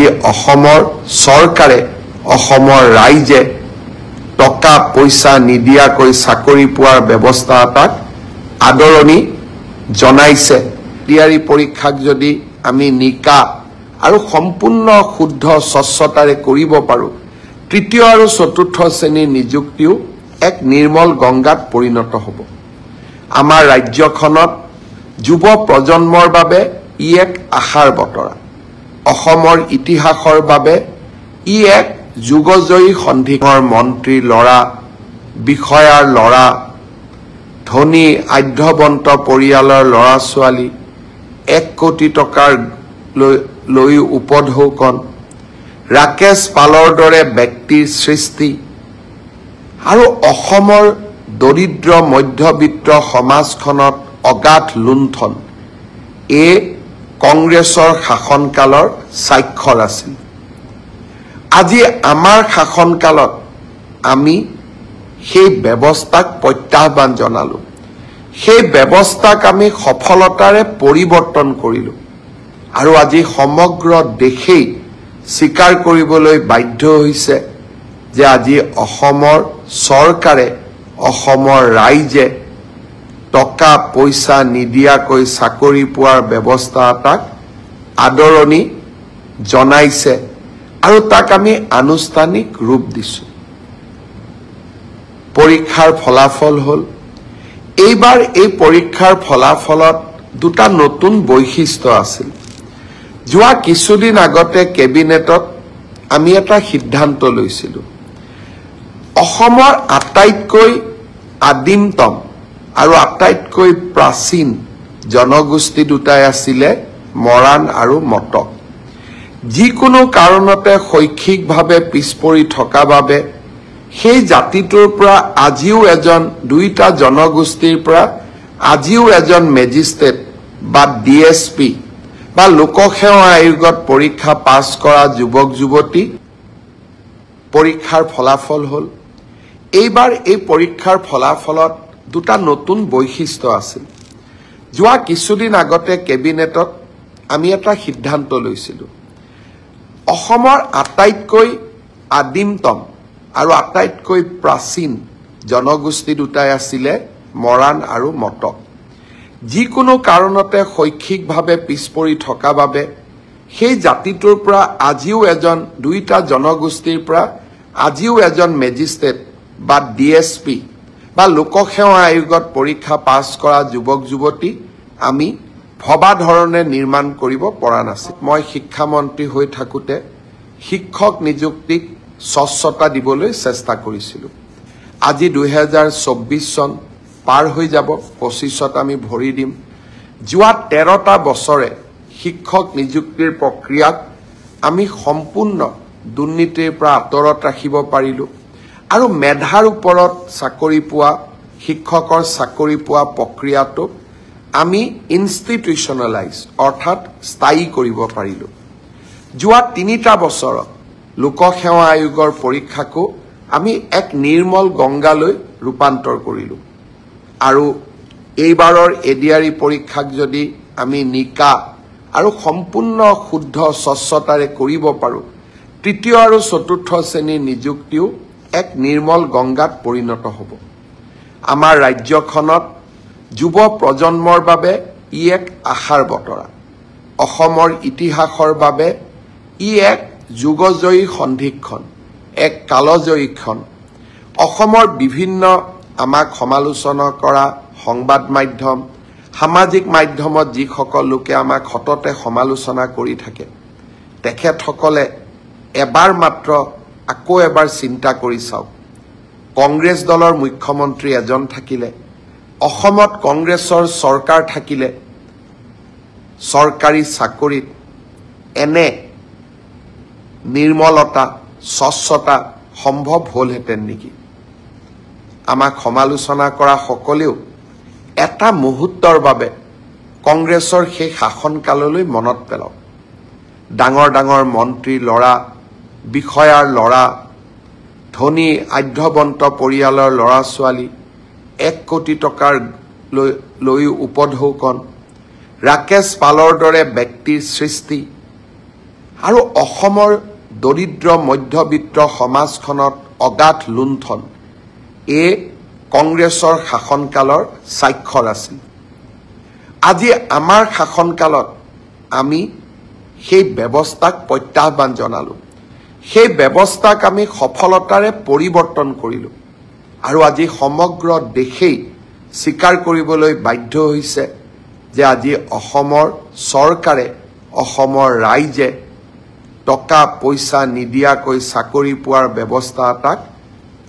আজি অসমৰ চৰকাৰে অসমৰ ৰাইজে টকা পইচা নিদিয়াকৈ চাকৰি পোৱাৰ ব্যৱস্থা এটাক আদৰণি জনাইছে। এডিআৰই পৰীক্ষাক যদি আমি নিকা আৰু সম্পূৰ্ণ শুদ্ধ স্বচ্ছতাৰে কৰিব পাৰোঁ, তৃতীয় আৰু চতুৰ্থ শ্ৰেণীৰ নিযুক্তিও এক নিৰ্মল গংগাত পৰিণত হ'ব। আমাৰ ৰাজ্যখনত যুৱ প্ৰজন্মৰ বাবে ই এক আশাৰ বতৰা। অসমৰ ইতিহাসৰ বাবে ই এক যুগজয়ী সন্ধিক্ষণৰ মন্ত্ৰীৰ ল'ৰা, বিষয়াৰ ল'ৰা, ধনী আঢ্যবন্ত পৰিয়ালৰ ল'ৰা ছোৱালী, 1 কোটি টকাৰ লৈ উপঢৌকন, ৰাকেশ পালৰ দৰে ব্যক্তিৰ সৃষ্টি আৰু অসমৰ দৰিদ্ৰ মধ্যবিত্ত সমাজখনত অগাধ লুণ্ঠন এই কংগ্ৰেছৰ শাসনকালৰ স্বাক্ষৰ আছিল। আজি আমাৰ শাসনকালত আমি সেই ব্যৱস্থাক প্ৰত্যাহ্বান জনালোঁ। সেই ব্যৱস্থাক আমি সফলতাৰে পৰিৱৰ্তন কৰিলোঁ আৰু আজি সমগ্ৰ দেশেই স্বীকাৰ কৰিবলৈ বাধ্য হৈছে যে আজি অসমৰ চৰকাৰে, অসমৰ ৰাইজে টকা পইচা নিদিয়াকৈ চাকৰি পোৱাৰ ব্যৱস্থা এটাক আদৰণি জনাইছে আৰু তাক আমি আনুষ্ঠানিক ৰূপ দিছোঁ। পৰীক্ষাৰ ফলাফল হ'ল, এইবাৰ এই পৰীক্ষাৰ ফলাফলত দুটা নতুন বৈশিষ্ট্য আছিল। যোৱা কিছুদিন আগতে কেবিনেটত আমি এটা সিদ্ধান্ত লৈছিলোঁ। অসমৰ আটাইতকৈ আদিমতম আৰু আটাইতকৈ প্ৰাচীন জনগোষ্ঠী দুটাই আছিলে মৰাণ আৰু মটক। যিকোনো কাৰণতে শৈক্ষিকভাৱে পিছ পৰি থকা বাবে সেই জাতিটোৰ পৰা আজিও দুইটা জনগোষ্ঠীৰ পৰা আজিও এজন মেজিষ্ট্ৰেট বা ডিএছপি বা লোকসেৱা আয়োগত পৰীক্ষা পাছ কৰা যুৱক যুৱতী। পৰীক্ষাৰ ফলাফল হ'ল, এইবাৰ এই পৰীক্ষাৰ ফলাফলত দুটা নতুন বৈশিষ্ট্য আছিল। যোৱা কিছুদিন আগতে কেবিনেটত আমি এটা সিদ্ধান্ত লৈছিলোঁ। অসমৰ আটাইতকৈ আদিমতম আৰু আটাইতকৈ প্ৰাচীন জনগোষ্ঠী দুটাই আছিলে মৰাণ আৰু মটক। যিকোনো কাৰণতে শৈক্ষিকভাৱে পিছ পৰি থকা বাবে সেই জাতিটোৰ পৰা আজিও দুইটা জনগোষ্ঠীৰ পৰা আজিও এজন মেজিষ্ট্ৰেট বা ডিএছপি বা লোকসেৱা আয়োগত পৰীক্ষা পাছ কৰা যুৱক যুৱতী আমি ভবা ধৰণে নিৰ্মাণ কৰিব পৰা নাছিল। মই শিক্ষামন্ত্ৰী হৈ থাকোঁতে শিক্ষক নিযুক্তিক স্বচ্ছতা দিবলৈ চেষ্টা কৰিছিলোঁ। আজি 2024 চন পাৰ হৈ যাব, 25ত আমি ভৰি দিম। যোৱা 13টা বছৰে শিক্ষক নিযুক্তিৰ প্ৰক্ৰিয়াক আমি সম্পূৰ্ণ দুৰ্নীতিৰ পৰা আঁতৰত ৰাখিব পাৰিলোঁ আৰু মেধাৰ ওপৰত চাকৰি পোৱা, শিক্ষকৰ চাকৰি পোৱা প্ৰক্ৰিয়াটোক আমি ইনষ্টিটিউচনেলাইজ অৰ্থাৎ স্থায়ী কৰিব পাৰিলোঁ। যোৱা 3টা বছৰত লোকসেৱা আয়োগৰ পৰীক্ষাকো আমি এক নিৰ্মল গংগালৈ ৰূপান্তৰ কৰিলোঁ আৰু এইবাৰৰ এডিআৰই পৰীক্ষাক যদি আমি নিকা আৰু সম্পূৰ্ণ শুদ্ধ স্বচ্ছতাৰে কৰিব পাৰোঁ, তৃতীয় আৰু চতুৰ্থ শ্ৰেণীৰ নিযুক্তিও এক নিৰ্মল গংগাত পৰিণত হ'ব। আমাৰ ৰাজ্যখনত যুৱ প্ৰজন্মৰ বাবে ই এক আশাৰ বতৰা। অসমৰ ইতিহাসৰ বাবে ই এক যুগজয়ী সন্ধিক্ষণ, এক কালজয়ী ক্ষণ। অসমৰ বিভিন্ন আমাক সমালোচনা কৰা সংবাদ মাধ্যম, সামাজিক মাধ্যমত যিসকল লোকে আমাক সততে সমালোচনা কৰি থাকে, তেখেতসকলে এবাৰ মাত্ৰ আকৌ এবাৰ চিন্তা কৰি চাওক। কংগ্ৰেছ দলৰ মুখ্যমন্ত্ৰী এজন থাকিলে, অসমত কংগ্ৰেছৰ চৰকাৰ থাকিলে, চৰকাৰী চাকৰিত এনে নিৰ্মলতা স্বচ্ছতা সম্ভৱ হ'লহেঁতেন নেকি? আমাক সমালোচনা কৰা সকলেও এটা মুহূৰ্তৰ বাবে কংগ্ৰেছৰ সেই শাসনকাললৈ মনত পেলাওক। ডাঙৰ ডাঙৰ মন্ত্ৰীৰ ল'ৰা, বিষয়াৰ ল'ৰা, ধনী আঢ্যবন্ত পৰিয়ালৰ ল'ৰা ছোৱালী, 1 কোটি টকাৰ লৈ উপঢৌকন, ৰাকেশ পালৰ দৰে ব্যক্তিৰ সৃষ্টি আৰু অসমৰ দৰিদ্ৰ মধ্যবিত্ত সমাজখনত অগাধ লুণ্ঠন এই কংগ্ৰেছৰ শাসনকালৰ স্বাক্ষৰ আছিল। আজি আমাৰ শাসনকালত আমি সেই ব্যৱস্থাক প্ৰত্যাহ্বান জনালোঁ। সেই ব্যৱস্থাক আমি সফলতাৰে পৰিৱৰ্তন কৰিলোঁ আৰু আজি সমগ্ৰ দেশেই স্বীকাৰ কৰিবলৈ বাধ্য হৈছে যে আজি অসমৰ চৰকাৰে অসমৰ ৰাইজে টকা পইচা নিদিয়াকৈ চাকৰি পোৱাৰ ব্যৱস্থা এটাক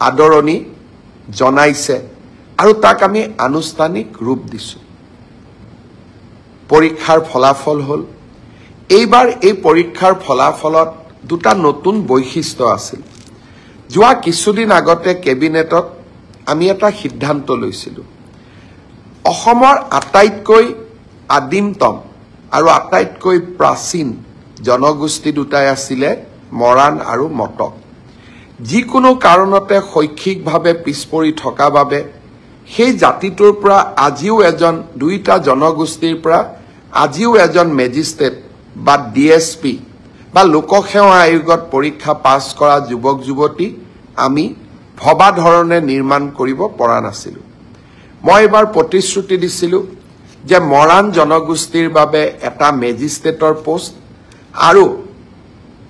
আদৰণি জনাইছে আৰু তাক আমি আনুষ্ঠানিক ৰূপ দিছোঁ। পৰীক্ষাৰ ফলাফল হ'ল এইবাৰ এই পৰীক্ষাৰ ফলাফলত দুটা নতুন বৈশিষ্ট্য আছিল। যোৱা কিছুদিন আগতে কেবিনেটত আমি এটা সিদ্ধান্ত লৈছিলোঁ। অসমৰ আটাইতকৈ আদিমতম আৰু আটাইতকৈ প্ৰাচীন জনগোষ্ঠী দুটাই আছিলে মৰাণ আৰু মটক। যিকোনো কাৰণতে শৈক্ষিকভাৱে পিছপৰি থকা বাবে সেই জাতিটোৰ পৰা আজিও দুইটা জনগোষ্ঠীৰ পৰা আজিও এজন মেজিষ্ট্ৰেট বা DSP বা লোকসেৱা আয়োগত পৰীক্ষা পাছ কৰা যুৱক যুৱতী আমি ভবা ধৰণে নিৰ্মাণ কৰিব পৰা নাছিলোঁ। মই এবাৰ প্ৰতিশ্ৰুতি দিছিলোঁ যে মৰাণ জনগোষ্ঠীৰ বাবে এটা মেজিষ্ট্ৰেটৰ পোষ্ট আৰু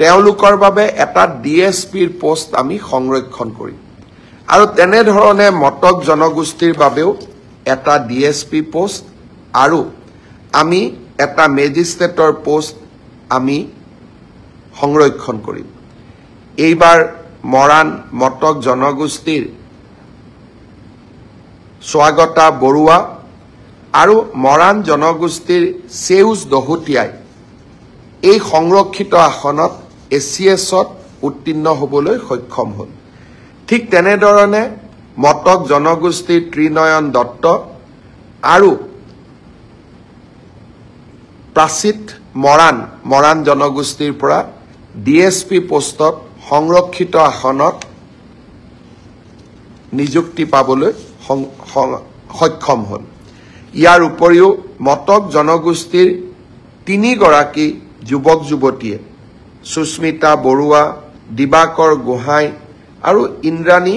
তেওঁলোকৰ বাবে এটা DSPৰ পোষ্ট আমি সংৰক্ষণ কৰিম আৰু তেনেধৰণে মটক জনগোষ্ঠীৰ বাবেও এটা DSP পোষ্ট আৰু আমি এটা মেজিষ্ট্ৰেটৰ পোষ্ট আমি সংৰক্ষণ কৰিম। এইবাৰ মৰাণ মটক জনগোষ্ঠীৰ স্বাগতা বৰুৱা আৰু মৰাণ জনগোষ্ঠীৰ সেউজ দহোটীয়াই এই সংৰক্ষিত আসনত ACSত উত্তীৰ্ণ হ'বলৈ সক্ষম হ'ল। ঠিক তেনেধৰণে মটক জনগোষ্ঠীৰ ত্ৰিনয়ন দত্ত আৰু প্ৰাচিত মৰাণ জনগোষ্ঠীৰ পৰা DSP পোষ্টত সংৰক্ষিত আসনত নিযুক্তি পাবলৈ সক্ষম হ'ল। ইয়াৰ উপৰিও মটক জনগোষ্ঠীৰ 3 গৰাকী যুৱক যুৱতীয়ে সুস্মিতা বৰুৱা, দিবাকৰ গোহাঁই আৰু ইন্দ্ৰাণী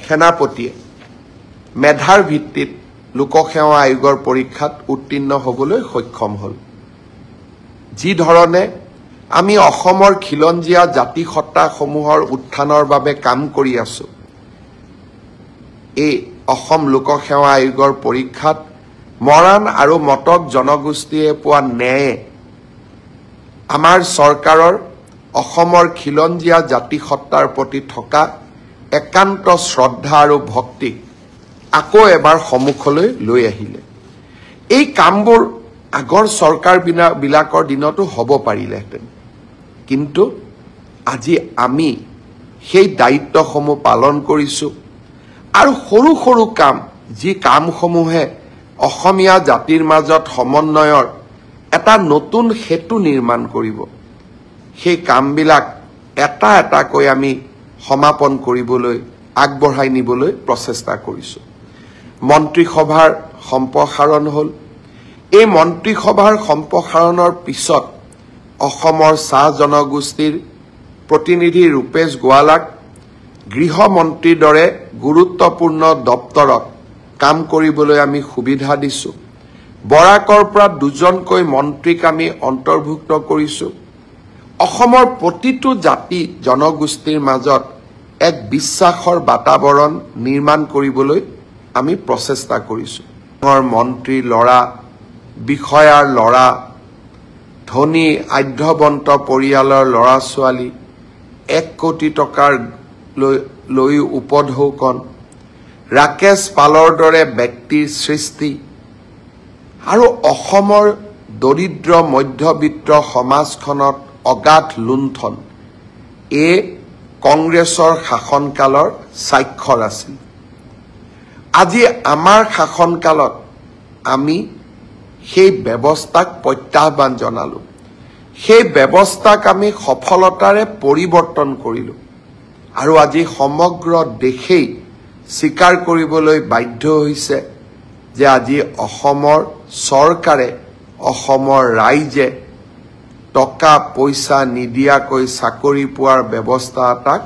সেনাপতিয়ে মেধাৰ ভিত্তিত লোকসেৱা আয়োগৰ পৰীক্ষাত উত্তীৰ্ণ হ'বলৈ সক্ষম হ'ল। যি ধৰণে আমি অসমৰ খিলঞ্জীয়া জাতি সত্তাসমূহৰ উত্থানৰ বাবে কাম কৰি আছোঁ, এই অসম লোকসেৱা আয়োগৰ পৰীক্ষাত মৰাণ আৰু মটক জনগোষ্ঠীয়ে পোৱা ন্যায়ে আমাৰ চৰকাৰৰ অসমৰ খিলঞ্জীয়া জাতি সত্তাৰ প্ৰতি থকা একান্ত শ্ৰদ্ধা আৰু ভক্তিক আকৌ এবাৰ সন্মুখলৈ লৈ আহিলে। এই কামবোৰ আগৰ চৰকাৰবিলাকৰ দিনতো হ'ব পাৰিলেহেঁতেন, কিন্তু আজি আমি সেই দায়িত্বসমূহ পালন কৰিছোঁ আৰু সৰু সৰু কাম, যি কামসমূহে অসমীয়া জাতিৰ মাজত সমন্বয়ৰ এটা নতুন সেতু নিৰ্মাণ কৰিব, সেই কামবিলাক এটা এটাকৈ আমি সমাপন কৰিবলৈ আগবঢ়াই নিবলৈ প্ৰচেষ্টা কৰিছোঁ। মন্ত্ৰীসভাৰ সম্প্ৰসাৰণ হ'ল। এই মন্ত্ৰীসভাৰ সম্প্ৰসাৰণৰ পিছত অসমৰ চাহ জনগোষ্ঠীৰ প্ৰতিনিধি ৰূপেশ গোৱালাক গৃহমন্ত্ৰীৰ দৰে গুৰুত্বপূৰ্ণ দপ্তৰত কাম কৰিবলৈ আমি সুবিধা দিছোঁ। বৰাকৰ পৰা 2জনকৈ মন্ত্ৰীক আমি অন্তৰ্ভুক্ত কৰিছোঁ। অসমৰ প্ৰতিটো জাতি জনগোষ্ঠীৰ মাজত এক বিশ্বাসৰ বাতাবৰণ নিৰ্মাণ কৰিবলৈ আমি প্ৰচেষ্টা কৰিছোঁ। মন্ত্ৰীৰ ল'ৰা, বিষয়াৰ ল'ৰা, ধনী আঢ্যবন্ত পৰিয়ালৰ ল'ৰা ছোৱালী, 1 কোটি টকাৰ লৈ উপঢৌকন, ৰাকেশ পালৰ দৰে ব্যক্তিৰ সৃষ্টি আৰু অসমৰ দৰিদ্ৰ মধ্যবিত্ত সমাজখনত অগাধ লুণ্ঠন এই কংগ্ৰেছৰ শাসনকালৰ স্বাক্ষৰ আছিল। আজি আমাৰ শাসনকালত আমি সেই ব্যৱস্থাক প্ৰত্যাহ্বান জনালোঁ। সেই ব্যৱস্থাক আমি সফলতাৰে পৰিৱৰ্তন কৰিলোঁ আৰু আজি সমগ্ৰ দেশেই স্বীকাৰ কৰিবলৈ বাধ্য হৈছে যে আজি অসমৰ চৰকাৰে অসমৰ ৰাইজে টকা পইচা নিদিয়াকৈ চাকৰি পোৱাৰ ব্যৱস্থা এটাক